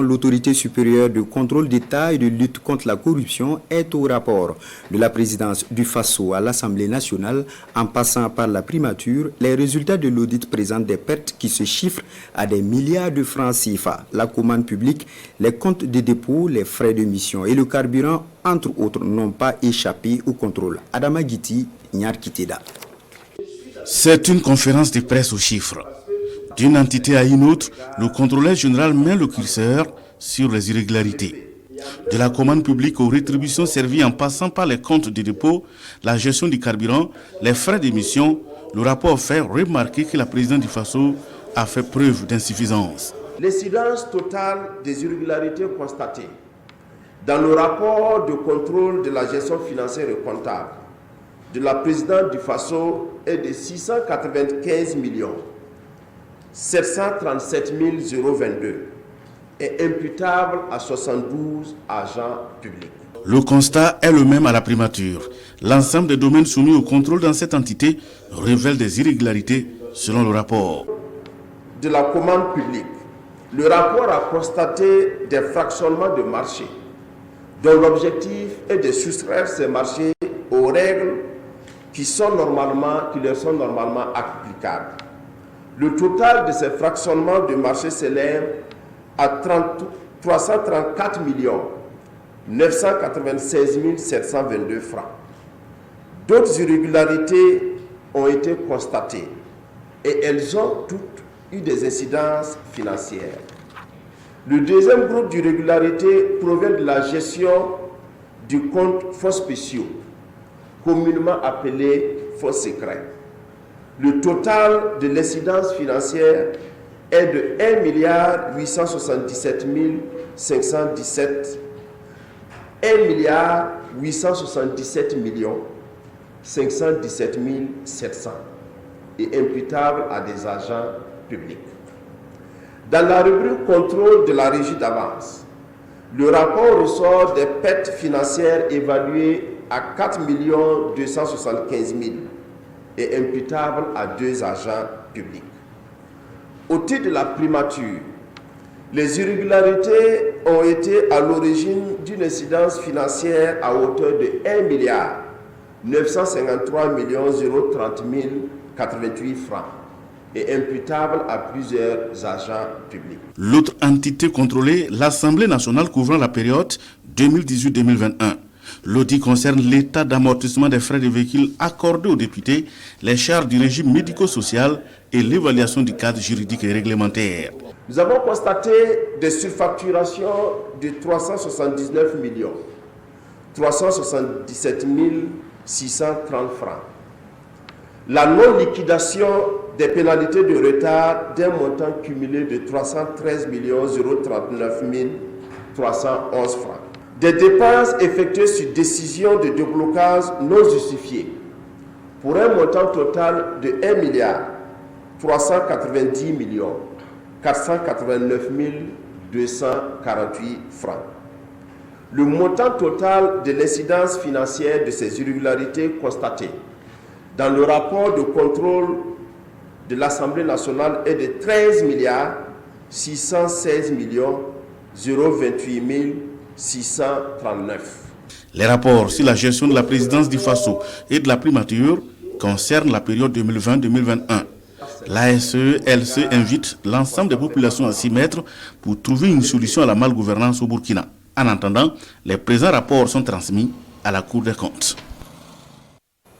L'autorité supérieure de contrôle d'État et de lutte contre la corruption est au rapport de la présidence du Faso à l'Assemblée nationale en passant par la primature. Les résultats de l'audit présentent des pertes qui se chiffrent à des milliards de francs CFA. La commande publique, les comptes de dépôt, les frais de mission et le carburant, entre autres, n'ont pas échappé au contrôle. Adama Guiti, Nyar Kiteda. C'est une conférence de presse aux chiffres. D'une entité à une autre, le contrôleur général met le curseur sur les irrégularités. De la commande publique aux rétributions servies en passant par les comptes de dépôt, la gestion du carburant, les frais d'émission, le rapport fait remarquer que la présidente du Faso a fait preuve d'insuffisance. L'incidence totale des irrégularités constatées dans le rapport de contrôle de la gestion financière et comptable de la présidente du Faso est de 695 737 022 est imputable à 72 agents publics. Le constat est le même à la primature. L'ensemble des domaines soumis au contrôle dans cette entité révèle des irrégularités selon le rapport. De la commande publique, le rapport a constaté des fractionnements de marchés dont l'objectif est de soustraire ces marchés aux règles qui leur sont normalement applicables. Le total de ces fractionnements de marché s'élève à 334 996 722 francs. D'autres irrégularités ont été constatées et elles ont toutes eu des incidences financières. Le deuxième groupe d'irrégularités provient de la gestion du compte fonds spéciaux, communément appelé fonds secret. Le total de l'incidence financière est de 1 877 517 517 700 et imputable à des agents publics. Dans la rubrique contrôle de la régie d'avance, le rapport ressort des pertes financières évaluées à 4 275 000 et imputable à 2 agents publics. Au titre de la primature, les irrégularités ont été à l'origine d'une incidence financière à hauteur de 1 953 030 088 francs et imputable à plusieurs agents publics. L'autre entité contrôlée, l'Assemblée nationale couvrant la période 2018-2021. L'audit concerne l'état d'amortissement des frais de véhicules accordés aux députés, les charges du régime médico-social et l'évaluation du cadre juridique et réglementaire. Nous avons constaté des surfacturations de 379 377 630 francs. La non-liquidation des pénalités de retard d'un montant cumulé de 313 039 311 francs. Des dépenses effectuées sur décision de déblocage non justifiée pour un montant total de 1 390 489 248 francs. Le montant total de l'incidence financière de ces irrégularités constatées dans le rapport de contrôle de l'Assemblée nationale est de 13 616 028 639. Les rapports sur la gestion de la présidence du Faso et de la primature concernent la période 2020-2021. L'ASE, LC invite l'ensemble des populations à s'y mettre pour trouver une solution à la malgouvernance au Burkina. En attendant, les présents rapports sont transmis à la Cour des comptes.